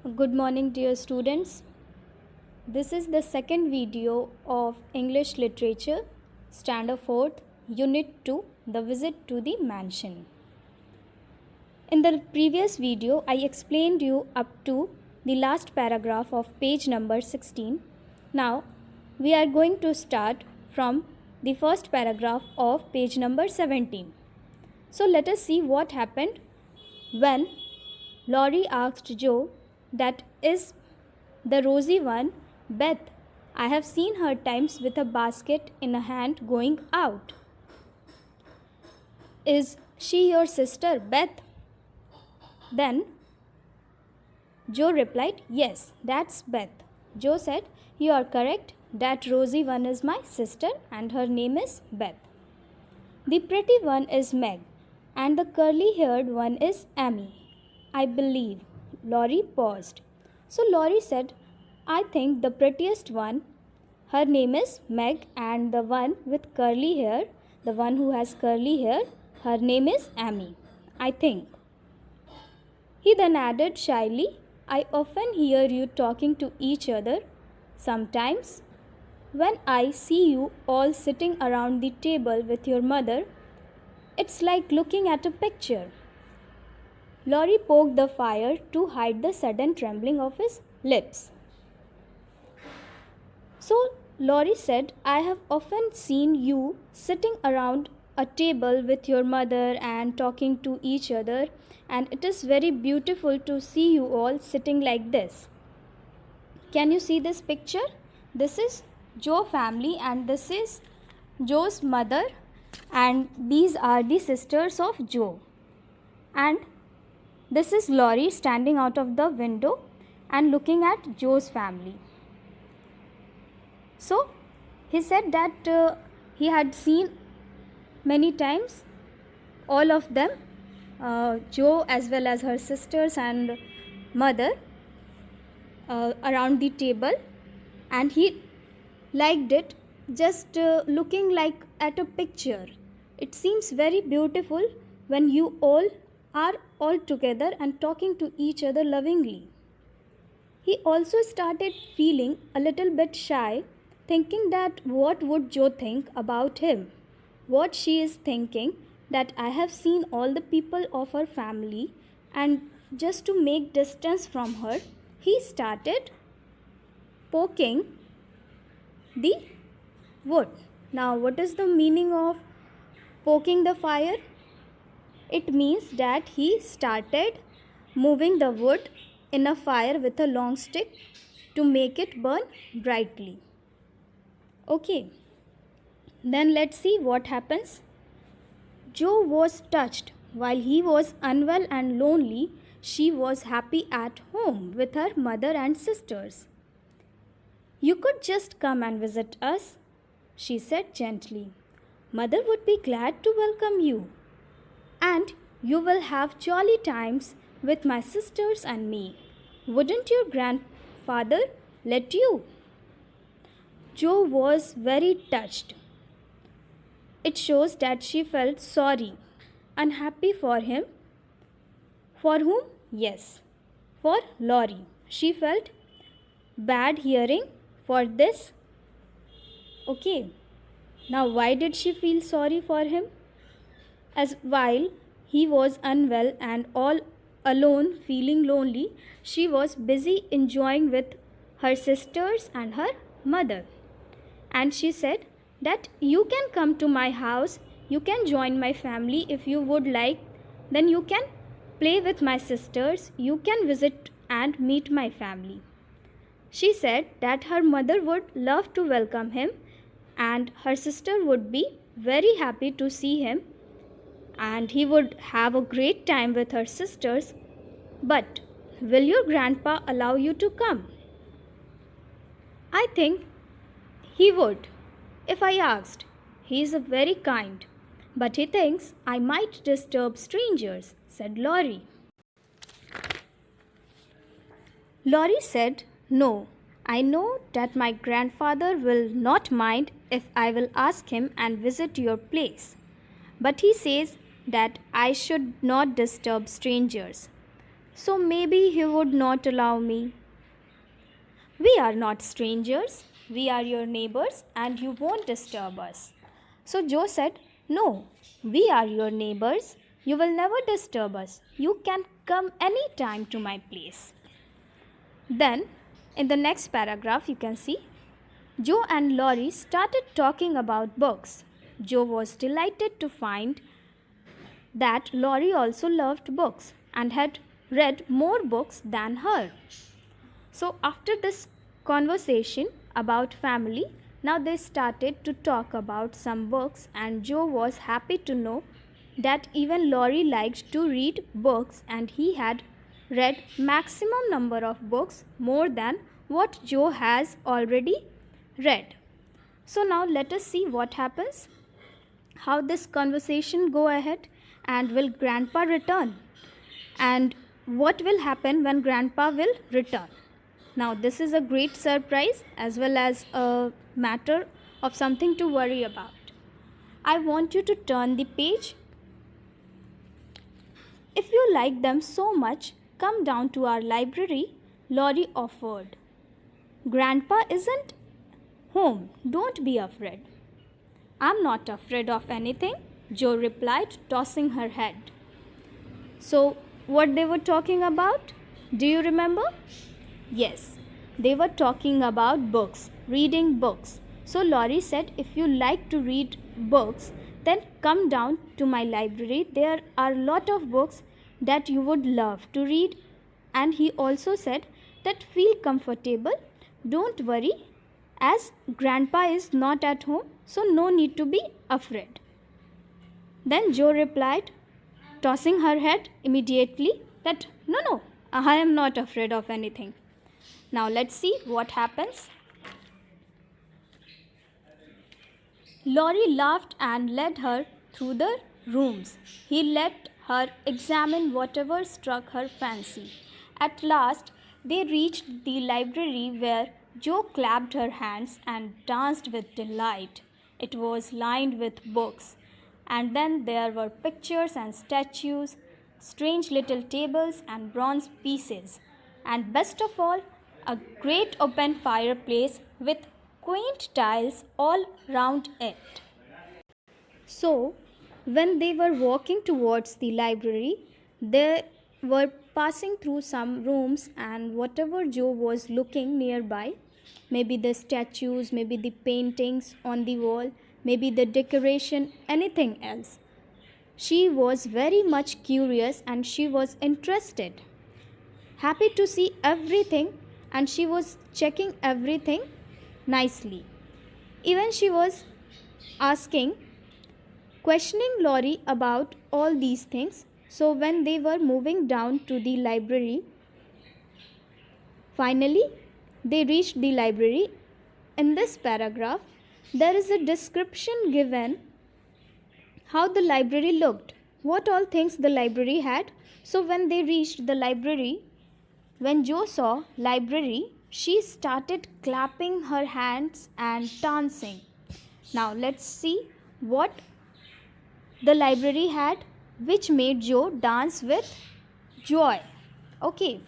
Good morning, dear students. This is the second video of English Literature, Standard 4th, Unit 2, The Visit to the Mansion. In the previous video, I explained you up to the last paragraph of page number 16. Now, we are going to start from the first paragraph of page number 17. So, let us see what happened when Laurie asked Joe, "That is the rosy one, Beth. I have seen her times with a basket in a hand going out." "Is she your sister, Beth?" Then Joe replied, "Yes, that's Beth." Joe said, "You are correct. That rosy one is my sister and her name is Beth. The pretty one is Meg and the curly-haired one is Amy, I believe." Laurie paused. So Laurie said, "I think the prettiest one, her name is Meg, and the one with curly hair, the one who has curly hair, her name is Amy, I think." He then added shyly, "I often hear you talking to each other. Sometimes, when I see you all sitting around the table with your mother, it's like looking at a picture." Laurie poked the fire to hide the sudden trembling of his lips. So Laurie said, "I have often seen you sitting around a table with your mother and talking to each other, and it is very beautiful to see you all sitting like this. Can you see this picture? This is Joe family and this is Joe's mother, and these are the sisters of Joe. And this is Laurie standing out of the window and looking at Joe's family." So he said that he had seen many times all of them, Joe as well as her sisters and mother, around the table, and he liked it, just looking like at a picture. It seems very beautiful when you all are all together and talking to each other lovingly. He also started feeling a little bit shy, thinking that what would Joe think about him? What she is thinking, that I have seen all the people of her family, and just to make distance from her, he started poking the wood. Now, what is the meaning of poking the fire? It means that he started moving the wood in a fire with a long stick to make it burn brightly. Okay, then let's see what happens. Joe was touched. While he was unwell and lonely, she was happy at home with her mother and sisters. "You could just come and visit us," she said gently. "Mother would be glad to welcome you. And you will have jolly times with my sisters and me. Wouldn't your grandfather let you?" Joe was very touched. It shows that she felt sorry, unhappy for him. For whom? Yes, for Laurie. She felt bad hearing for this. Okay, now why did she feel sorry for him? As while he was unwell and all alone feeling lonely, she was busy enjoying with her sisters and her mother. And she said that "You can come to my house, you can join my family if you would like, then you can play with my sisters, you can visit and meet my family." She said that her mother would love to welcome him and her sister would be very happy to see him, and he would have a great time with her sisters. "But will your grandpa allow you to come?" "I think he would if I asked. He is very kind, but he thinks I might disturb strangers," said Laurie. Laurie said, "No, I know that my grandfather will not mind if I will ask him and visit your place. But he says that I should not disturb strangers. so maybe he would not allow me. We are not strangers, we are your neighbors, and you won't disturb us. So Joe said, no, we are your neighbors. You will never disturb us. You can come any time to my place. Then, in the next paragraph, you can see Joe and Laurie started talking about books. Joe was delighted to find that Laurie also loved books and had read more books than her. So, after this conversation about family, now they started to talk about some books, and Joe was happy to know that even Laurie liked to read books and he had read maximum number of books more than what Joe has already read. So now let us see what happens, how this conversation go ahead, and will grandpa return, and what will happen when grandpa will return. Now this is a great surprise as well as a matter of something to worry about. I want you to turn the page. If you like them so much, come down to our library, Laurie offered. Grandpa isn't home, don't be afraid. I'm not afraid of anything, Joe replied, tossing her head. So, what they were talking about? Do you remember? Yes, they were talking about books, reading books. So Laurie said, if you like to read books, then come down to my library. There are a lot of books that you would love to read. And he also said that feel comfortable, don't worry, as grandpa is not at home, so no need to be afraid. Then Joe replied, tossing her head immediately, that no, I am not afraid of anything. Now let's see what happens. Laurie laughed and led her through the rooms. He let her examine whatever struck her fancy. At last, they reached the library where Joe clapped her hands and danced with delight. It was lined with books, and then there were pictures and statues, strange little tables and bronze pieces, and best of all, a great open fireplace with quaint tiles all round it. So, when they were walking towards the library, they were passing through some rooms, and whatever Joe was looking nearby, maybe the statues, maybe the paintings on the wall, maybe the decoration, anything else. She was very much curious and she was interested, happy to see everything, and she was checking everything nicely. Even she was asking, questioning Laurie about all these things. So when they were moving down to the library, finally they reached the library. In this paragraph, there is a description given how the library looked, what all things the library had. So when they reached the library, when Joe saw library, she started clapping her hands and dancing. Now let's see what the library had, which made Joe dance with joy. Okay,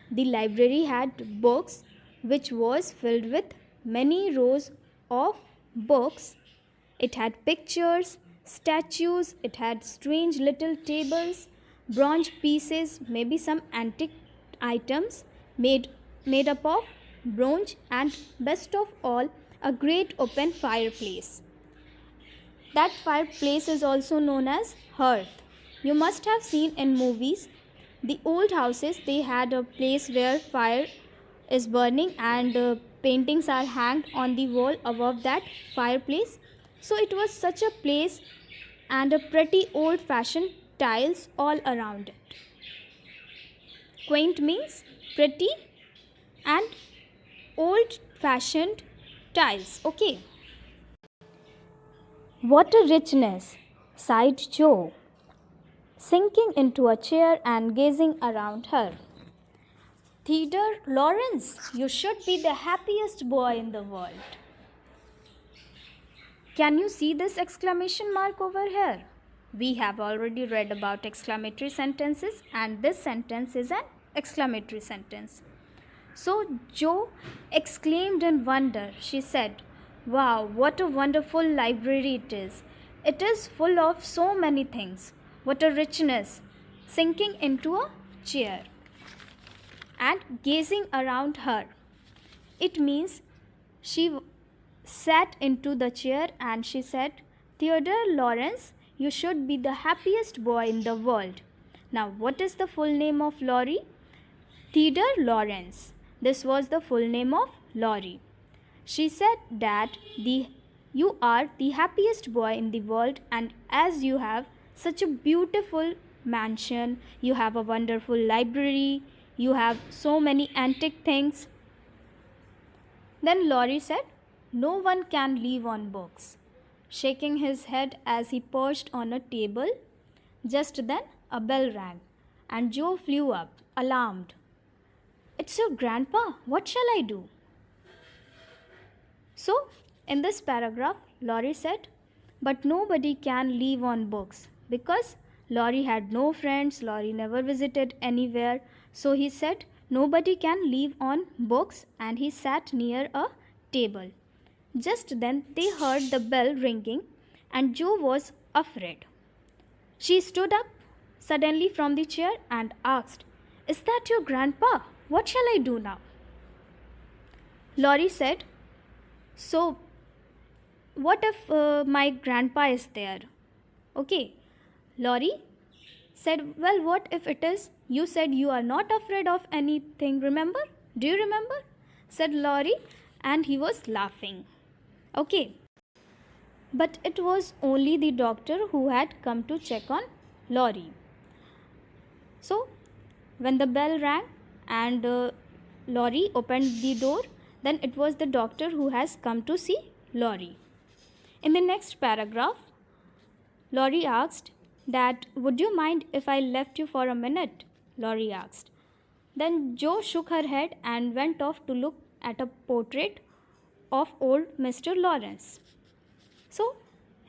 the library had books, which was filled with many rows of books. It had pictures, statues, it had strange little tables, bronze pieces, maybe some antique items made up of bronze, and best of all, a great open fireplace. That fireplace is also known as hearth. You must have seen in movies the old houses, they had a place where fire is burning, and paintings are hanged on the wall above that fireplace. So it was such a place, and a pretty old fashioned tiles all around it. Quaint means pretty, and old fashioned tiles. Okay. What a richness, sighed Joe, sinking into a chair and gazing around her. Theodore Lawrence, you should be the happiest boy in the world. Can you see this exclamation mark over here? We have already read about exclamatory sentences, and this sentence is an exclamatory sentence. So Jo exclaimed in wonder. She said, "Wow, what a wonderful library it is! It is full of so many things. What a richness!" Sinking into a chair and gazing around her. It means she sat into the chair and she said, "Theodore Lawrence, you should be the happiest boy in the world." Now, what is the full name of Laurie? Theodore Lawrence. This was the full name of Laurie. She said that you are the happiest boy in the world, and as you have such a beautiful mansion, you have a wonderful library, you have so many antique things. Then Laurie said, "No one can live on books," shaking his head as he perched on a table. Just then a bell rang, and Jo flew up, alarmed. "It's your grandpa. What shall I do?" So, in this paragraph, Laurie said, "But nobody can live on books," because Laurie had no friends, Laurie never visited anywhere. So he said, "Nobody can live on books," and he sat near a table. Just then they heard the bell ringing, and Jo was afraid. She stood up suddenly from the chair and asked, "Is that your grandpa? What shall I do now?" Laurie said, "So, what if my grandpa is there?" Okay. Laurie said, "Well, what if it is? You said you are not afraid of anything, remember? Do you remember?" said Laurie, and he was laughing. Okay. But it was only the doctor who had come to check on Laurie. So, when the bell rang and Laurie opened the door, then it was the doctor who has come to see Laurie. In the next paragraph, Laurie asked that, "Would you mind if I left you for a minute?" Laurie asked. Then Jo shook her head and went off to look at a portrait of old Mr. Lawrence. So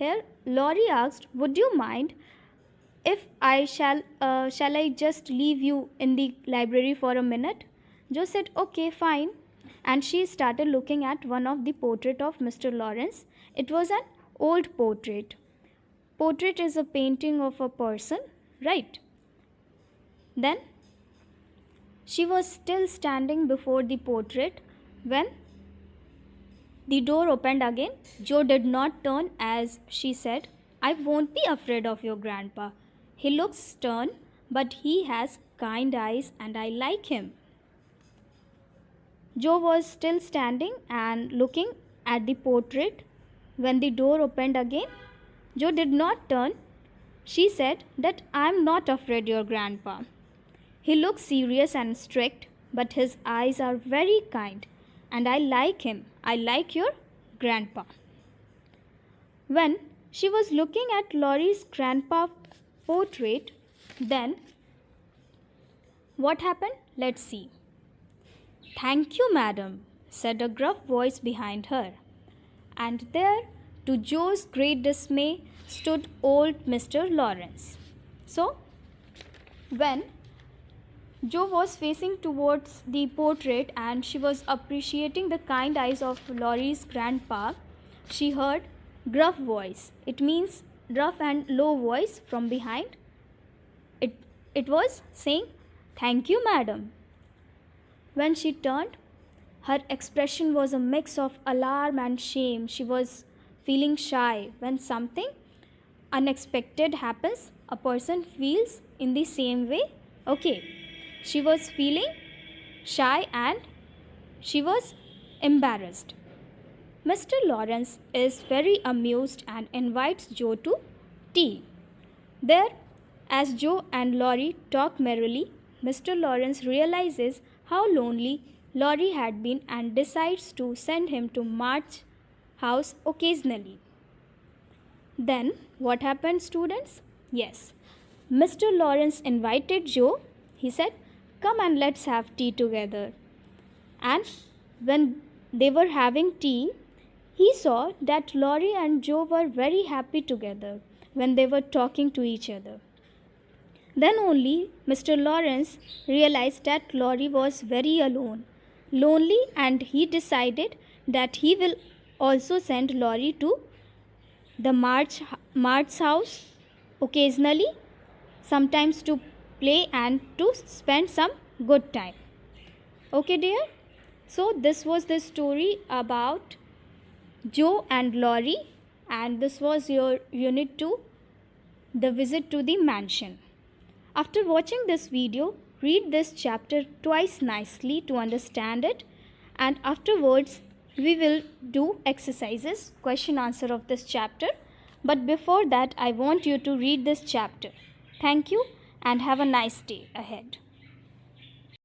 here Laurie asked, "Would you mind if I shall I just leave you in the library for a minute?" Jo said, "Okay, fine." And she started looking at one of the portrait of Mr. Lawrence. It was an old portrait. Portrait is a painting of a person, right? Then she was still standing before the portrait when the door opened again. Jo did not turn as she said, "I won't be afraid of your grandpa. He looks stern, but he has kind eyes and I like him." Jo was still standing and looking at the portrait when the door opened again. Jo did not turn. She said that, "I'm not afraid, your grandpa. He looks serious and strict, but his eyes are very kind, and I like him. I like your grandpa." When she was looking at Laurie's grandpa portrait, then what happened? Let's see. "Thank you, madam," said a gruff voice behind her. And there, to Jo's great dismay, stood old Mr. Lawrence. So, when Jo was facing towards the portrait and she was appreciating the kind eyes of Laurie's grandpa, she heard gruff voice. It means rough and low voice from behind. It was saying, "Thank you, madam." When she turned, her expression was a mix of alarm and shame. She was feeling shy. When something unexpected happens, a person feels in the same way. Okay. She was feeling shy and she was embarrassed. Mr. Lawrence is very amused and invites Jo to tea. There, as Jo and Laurie talk merrily, Mr. Lawrence realizes how lonely Laurie had been and decides to send him to March's house occasionally. Then, what happened, students? Yes, Mr. Lawrence invited Jo. He said, "Come and let's have tea together." And when they were having tea, he saw that Laurie and Jo were very happy together. when they were talking to each other. Then only Mr. Lawrence realized that Laurie was very alone, lonely, and he decided that he will also send Laurie to the Mart's house occasionally, sometimes to play and to spend some good time. Okay, dear? So, this was the story about Joe and Laurie, and this was your unit 2, The Visit to the Mansion. After watching this video, read this chapter twice nicely to understand it, and afterwards we will do exercises, question answer of this chapter. But before that, I want you to read this chapter. Thank you and have a nice day ahead.